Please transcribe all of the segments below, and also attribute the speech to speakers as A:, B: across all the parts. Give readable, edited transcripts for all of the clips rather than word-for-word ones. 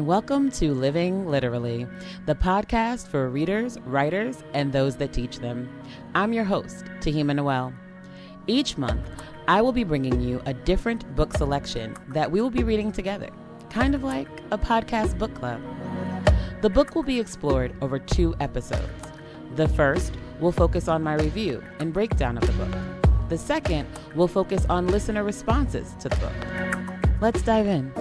A: and welcome to Living Literally, the podcast for readers, writers, and those that teach them. I'm your host, Tehyma Noelle. Each month, I will be bringing you a different book selection that we will be reading together, kind of like a podcast book club. The book will be explored over 2 episodes. The first will focus on my review and breakdown of the book. The second will focus on listener responses to the book. Let's dive in.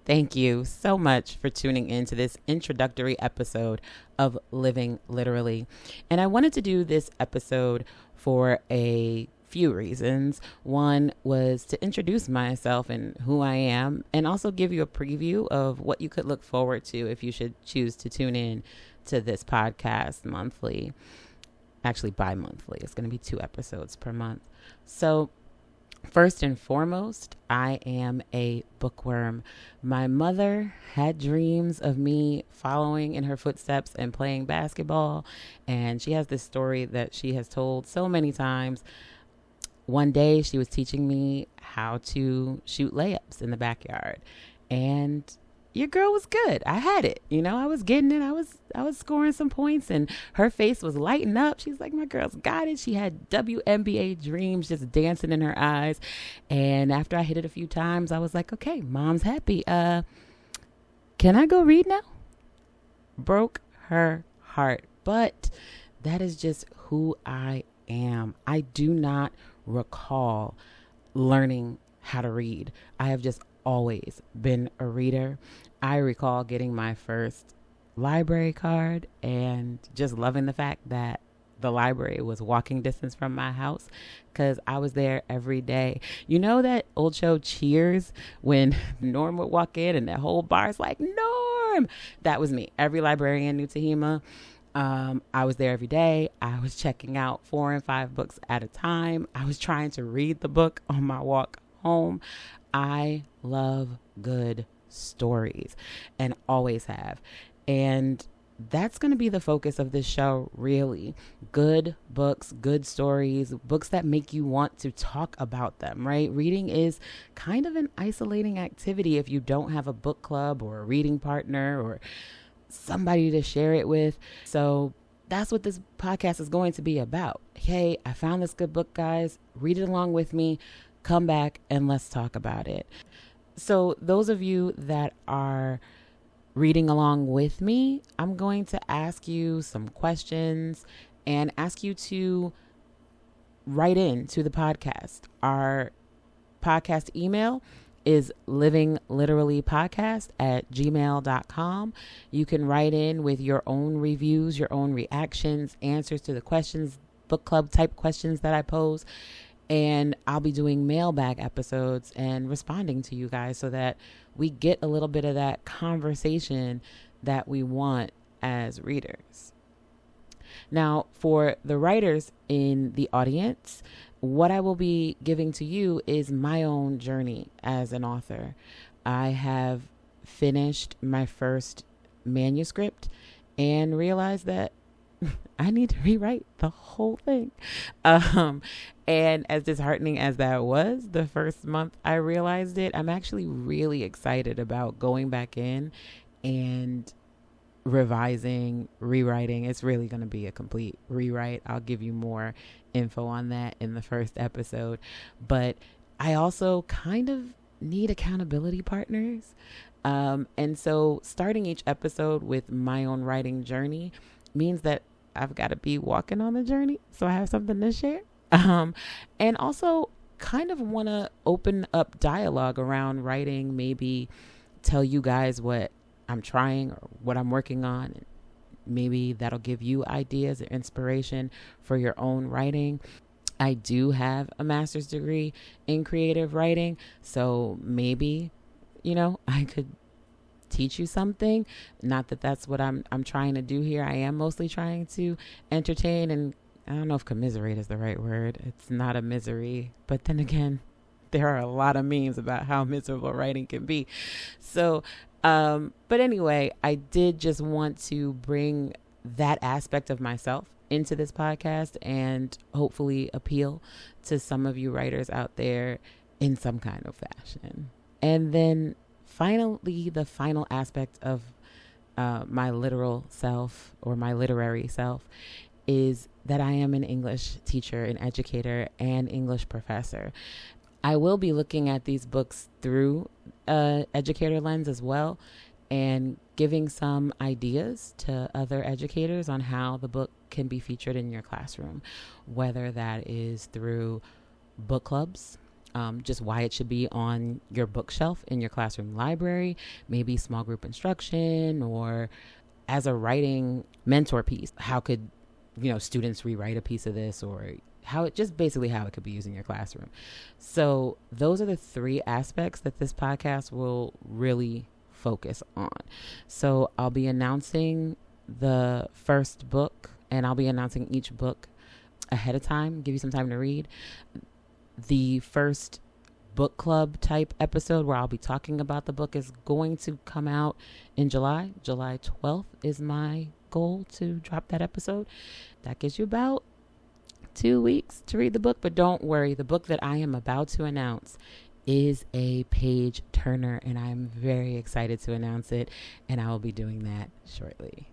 A: Thank you so much for tuning in to this introductory episode of Living Literally. And I wanted to do this episode for a few reasons. One was to introduce myself and who I am, and also give you a preview of what you could look forward to if you should choose to tune in to this podcast monthly. Actually, bi-monthly. It's going to be 2 episodes per month. So first and foremost, I am a bookworm. My mother had dreams of me following in her footsteps and playing basketball. And she has this story that she has told so many times. One day she was teaching me how to shoot layups in the backyard. And your girl was good. I had it. I was getting it. I was scoring some points, and her face was lighting up. She's like, my girl's got it. She had WNBA dreams just dancing in her eyes. And after I hit it a few times, I was like, okay, mom's happy. Can I go read now? Broke her heart. But that is just who I am. I do not recall learning how to read. I have just always been a reader. I recall getting my first library card and just loving the fact that the library was walking distance from my house because I was there every day. You know that old show Cheers, when Norm would walk in and that whole bar is like, Norm? That was me. Every librarian knew Tehyma. I was there every day. I was checking out 4 and 5 books at a time. I was trying to read the book on my walk home. I love good stories and always have. And that's going to be the focus of this show, really. Good books, good stories, books that make you want to talk about them, right? Reading is kind of an isolating activity if you don't have a book club or a reading partner or somebody to share it with. So that's what this podcast is going to be about. Hey, I found this good book, guys. Read it along with me. Come back and let's talk about it. So those of you that are reading along with me, I'm going to ask you some questions and ask you to write in to the podcast. Our podcast email is livingliterallypodcast@gmail.com. You can write in with your own reviews, your own reactions, answers to the questions, book club type questions that I pose. And I'll be doing mailbag episodes and responding to you guys so that we get a little bit of that conversation that we want as readers. Now, for the writers in the audience, what I will be giving to you is my own journey as an author. I have finished my first manuscript and realized that I need to rewrite the whole thing. And as disheartening as that was, the first month I realized it, I'm actually really excited about going back in and revising, rewriting. It's really going to be a complete rewrite. I'll give you more info on that in the first episode. But I also kind of need accountability partners. And so starting each episode with my own writing journey means that I've got to be walking on the journey so I have something to share. And also kind of want to open up dialogue around writing, maybe tell you guys what I'm trying or what I'm working on. Maybe that'll give you ideas or inspiration for your own writing. I do have a master's degree in creative writing, so maybe, I could teach you something. Not that that's what I'm trying to do here. I am mostly trying to entertain, and I don't know if commiserate is the right word. It's not a misery, but then again, there are a lot of memes about how miserable writing can be. So, but anyway, I did just want to bring that aspect of myself into this podcast and hopefully appeal to some of you writers out there in some kind of fashion. And then finally, the final aspect of my literal self or my literary self is that I am an English teacher, an educator, and English professor. I will be looking at these books through educator lens as well, and giving some ideas to other educators on how the book can be featured in your classroom, whether that is through book clubs, just why it should be on your bookshelf in your classroom library, maybe small group instruction, or as a writing mentor piece. How could, students rewrite a piece of this, or how it could be used in your classroom. So those are the three aspects that this podcast will really focus on. So I'll be announcing the first book, and I'll be announcing each book ahead of time, give you some time to read. The first book club type episode where I'll be talking about the book is going to come out in July. July 12th is my goal to drop that episode. That gives you about 2 weeks to read the book, but don't worry. The book that I am about to announce is a page turner, and I'm very excited to announce it, and I will be doing that shortly.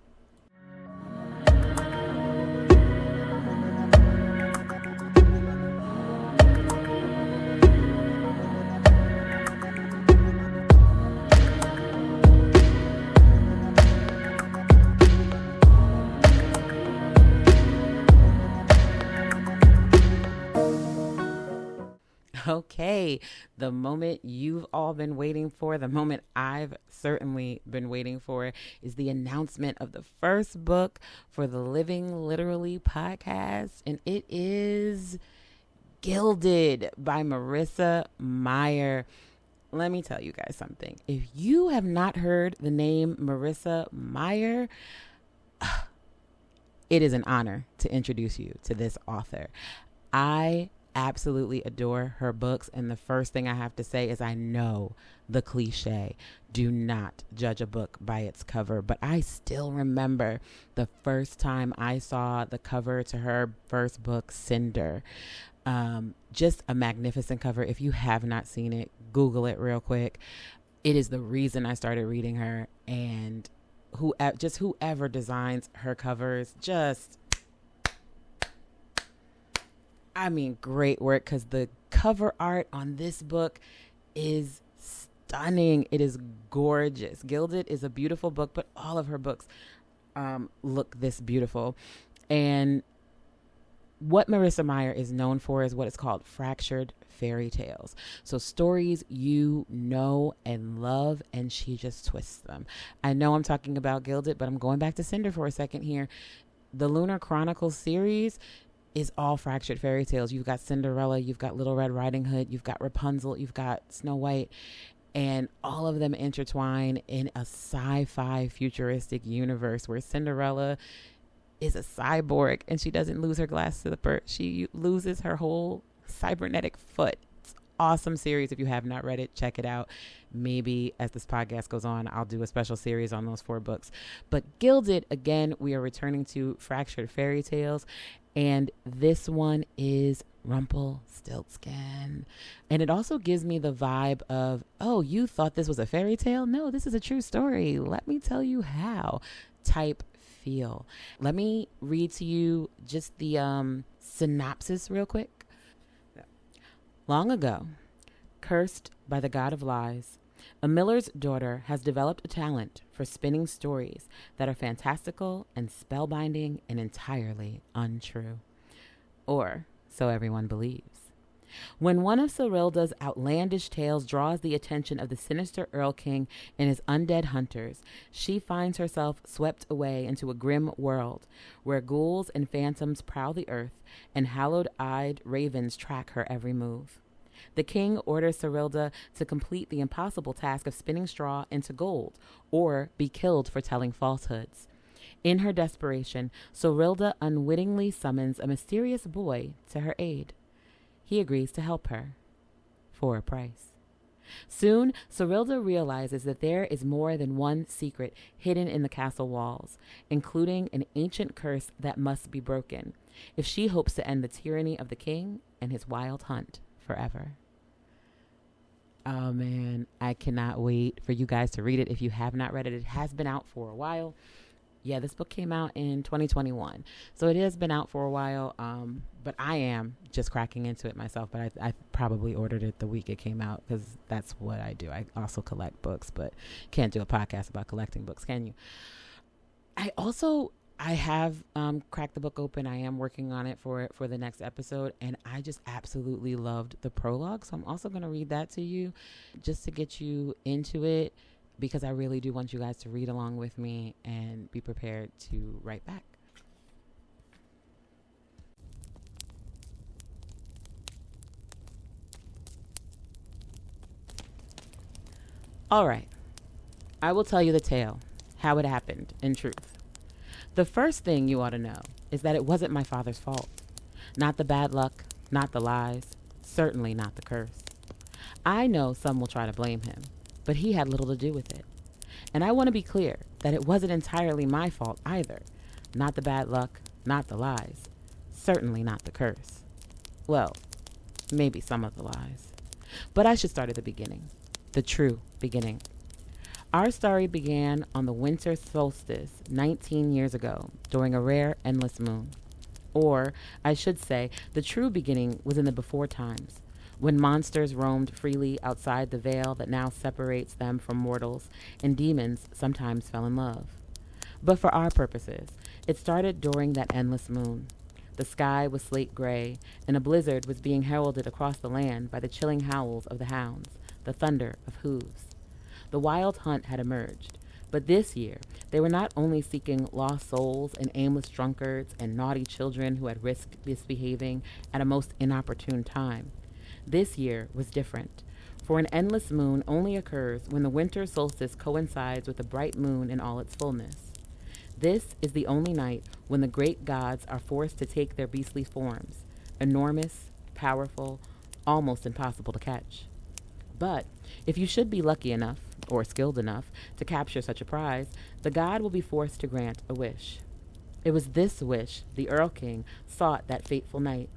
A: Okay, the moment you've all been waiting for, the moment I've certainly been waiting for, is the announcement of the first book for the Living Literally podcast, and it is Gilded by Marissa Meyer. Let me tell you guys something. If you have not heard the name Marissa Meyer, it is an honor to introduce you to this author. I absolutely adore her books, and the first thing I have to say is I know the cliche, do not judge a book by its cover, but I still remember the first time I saw the cover to her first book, Cinder. Just a magnificent cover. If you have not seen it, Google it real quick. It is the reason I started reading her, and whoever designs her covers, great work, because the cover art on this book is stunning. It is gorgeous. Gilded is a beautiful book, but all of her books look this beautiful. And what Marissa Meyer is known for is what is called fractured fairy tales. So stories you know and love, and she just twists them. I know I'm talking about Gilded, but I'm going back to Cinder for a second here. The Lunar Chronicles series is all fractured fairy tales. You've got Cinderella, you've got Little Red Riding Hood, you've got Rapunzel, you've got Snow White, and all of them intertwine in a sci-fi futuristic universe where Cinderella is a cyborg and she doesn't lose her glass slipper. She loses her whole cybernetic foot. It's an awesome series. If you have not read it, check it out. Maybe as this podcast goes on, I'll do a special series on those 4 books. But Gilded, again, we are returning to fractured fairy tales. And this one is Rumpelstiltskin. And it also gives me the vibe of, oh, you thought this was a fairy tale? No, this is a true story. Let me tell you how type feel. Let me read to you just the synopsis real quick. Long ago, cursed by the god of lies, a miller's daughter has developed a talent for spinning stories that are fantastical and spellbinding and entirely untrue. Or so everyone believes. When one of Serilda's outlandish tales draws the attention of the sinister Earl King and his undead hunters, she finds herself swept away into a grim world where ghouls and phantoms prowl the earth and hallowed-eyed ravens track her every move. The king orders Serilda to complete the impossible task of spinning straw into gold, or be killed for telling falsehoods. In her desperation, Serilda unwittingly summons a mysterious boy to her aid. He agrees to help her for a price. Soon, Sorilda realizes that there is more than one secret hidden in the castle walls, including an ancient curse that must be broken if she hopes to end the tyranny of the king and his wild hunt forever. Oh man, I cannot wait for you guys to read it. If you have not read it, it has been out for a while. Yeah, this book came out in 2021, so it has been out for a while, but I am just cracking into it myself. But I probably ordered it the week it came out, because that's what I do. I also collect books, but can't do a podcast about collecting books, can you? I have cracked the book open. I am working on it for the next episode, and I just absolutely loved the prologue, so I'm also going to read that to you just to get you into it, because I really do want you guys to read along with me and be prepared to write back. All right. I will tell you the tale, how it happened, in truth. The first thing you ought to know is that it wasn't my father's fault. Not the bad luck, not the lies, certainly not the curse. I know some will try to blame him, but he had little to do with it. And I want to be clear that it wasn't entirely my fault either. Not the bad luck, not the lies, certainly not the curse. Well, maybe some of the lies. But I should start at the beginning, the true beginning. Our story began on the winter solstice 19 years ago during a rare endless moon. Or, I should say, the true beginning was in the before times, when monsters roamed freely outside the veil that now separates them from mortals, and demons sometimes fell in love. But for our purposes, it started during that endless moon. The sky was slate gray, and a blizzard was being heralded across the land by the chilling howls of the hounds, the thunder of hooves. The wild hunt had emerged, but this year they were not only seeking lost souls and aimless drunkards and naughty children who had risked misbehaving at a most inopportune time. This year was different, for an endless moon only occurs when the winter solstice coincides with a bright moon in all its fullness. This is the only night when the great gods are forced to take their beastly forms, enormous, powerful, almost impossible to catch. But if you should be lucky enough, or skilled enough, to capture such a prize, the god will be forced to grant a wish. It was this wish the Earl King sought that fateful night.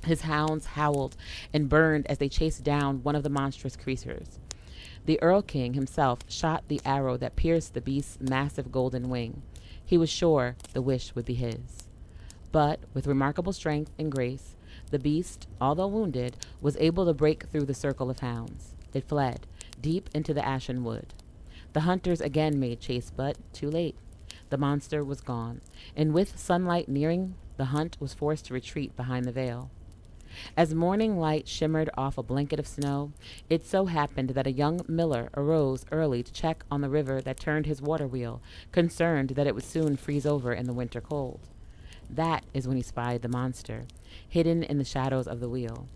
A: His hounds howled and burned as they chased down one of the monstrous creatures. The Earl King himself shot the arrow that pierced the beast's massive golden wing. He was sure the wish would be his. But with remarkable strength and grace, the beast, although wounded, was able to break through the circle of hounds. It fled, deep into the ashen wood. The hunters again made chase, but too late. The monster was gone, and with sunlight nearing, the hunt was forced to retreat behind the veil. As morning light shimmered off a blanket of snow, it so happened that a young miller arose early to check on the river that turned his water wheel, concerned that it would soon freeze over in the winter cold. That is when he spied the monster, hidden in the shadows of the wheel.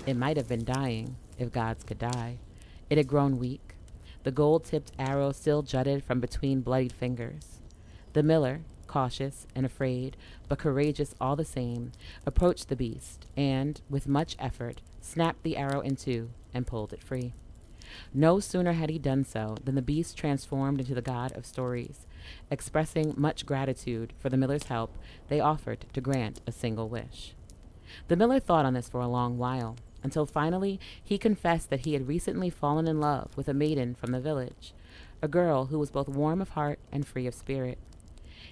A: It might have been dying, if gods could die. It had grown weak. The gold-tipped arrow still jutted from between bloodied fingers. The miller, cautious and afraid, but courageous all the same, approached the beast and, with much effort, snapped the arrow in two and pulled it free. No sooner had he done so than the beast transformed into the god of stories. Expressing much gratitude for the miller's help, they offered to grant a single wish. The miller thought on this for a long while, until finally he confessed that he had recently fallen in love with a maiden from the village, a girl who was both warm of heart and free of spirit.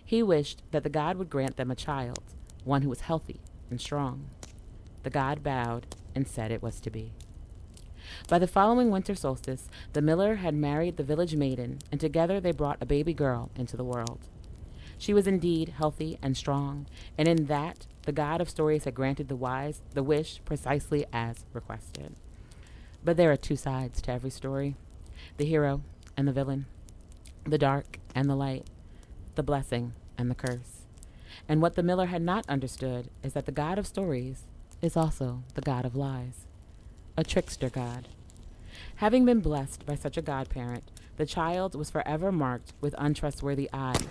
A: He wished that the god would grant them a child, one who was healthy and strong. The god bowed and said it was to be. By the following winter solstice, the miller had married the village maiden, and together they brought a baby girl into the world. She was indeed healthy and strong, and in that the god of stories had granted the wish precisely as requested. But there are two sides to every story: the hero and the villain, the dark and the light, the blessing and the curse. And what the miller had not understood is that the god of stories is also the god of lies, a trickster god. Having been blessed by such a godparent, the child was forever marked with untrustworthy eyes,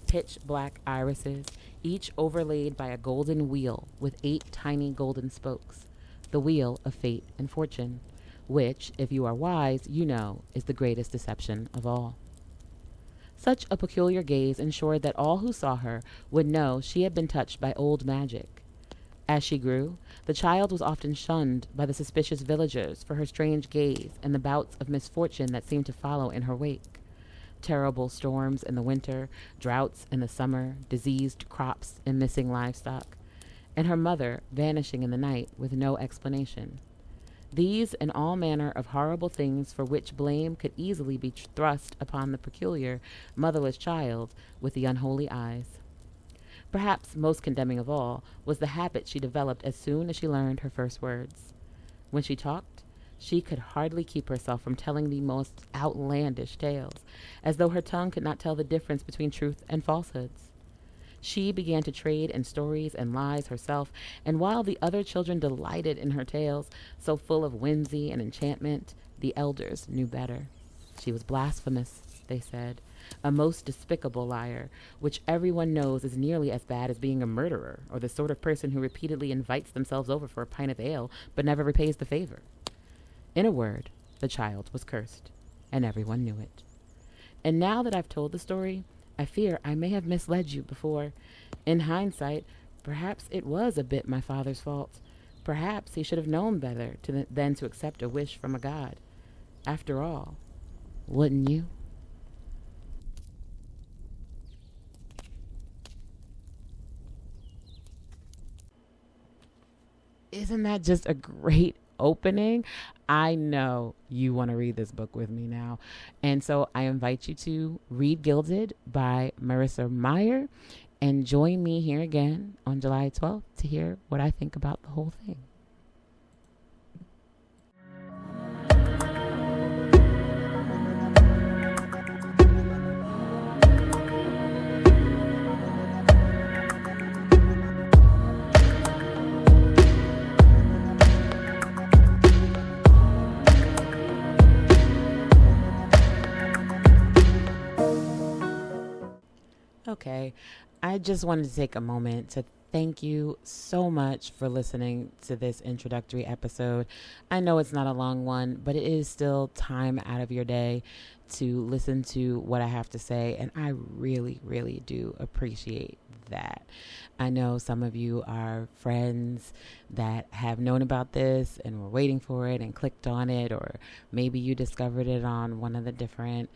A: pitch black irises, each overlaid by a golden wheel with 8 tiny golden spokes, the wheel of fate and fortune, which, if you are wise, you know is the greatest deception of all. Such a peculiar gaze ensured that all who saw her would know she had been touched by old magic. As she grew, the child was often shunned by the suspicious villagers for her strange gaze and the bouts of misfortune that seemed to follow in her wake. Terrible storms in the winter, droughts in the summer, diseased crops and missing livestock, and her mother vanishing in the night with no explanation. These and all manner of horrible things for which blame could easily be thrust upon the peculiar, motherless child with the unholy eyes. Perhaps most condemning of all was the habit she developed as soon as she learned her first words. When she talked, she could hardly keep herself from telling the most outlandish tales, as though her tongue could not tell the difference between truth and falsehoods. She began to trade in stories and lies herself, and while the other children delighted in her tales, so full of whimsy and enchantment, the elders knew better. She was blasphemous, they said, a most despicable liar, which everyone knows is nearly as bad as being a murderer, or the sort of person who repeatedly invites themselves over for a pint of ale, but never repays the favor. In a word, the child was cursed, and everyone knew it. And now that I've told the story, I fear I may have misled you before. In hindsight, perhaps it was a bit my father's fault. Perhaps he should have known better than to accept a wish from a god. After all, wouldn't you? Isn't that just a great opening? I know you want to read this book with me now. And so I invite you to read Gilded by Marissa Meyer and join me here again on July 12th to hear what I think about the whole thing. Okay, I just wanted to take a moment to thank you so much for listening to this introductory episode. I know it's not a long one, but it is still time out of your day to listen to what I have to say, and I really, really do appreciate that. I know some of you are friends that have known about this and were waiting for it and clicked on it, or maybe you discovered it on one of the different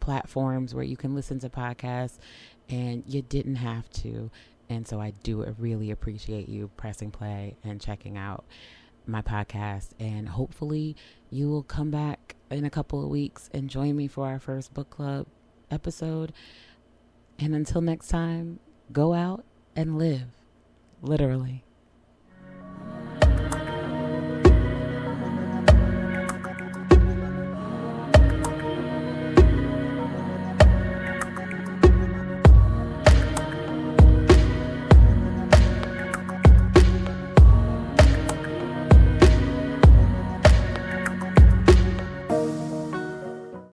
A: platforms where you can listen to podcasts and you didn't have to. And so I do really appreciate you pressing play and checking out my podcast. And hopefully you will come back in a couple of weeks and join me for our first book club episode. And until next time, go out and live, literally.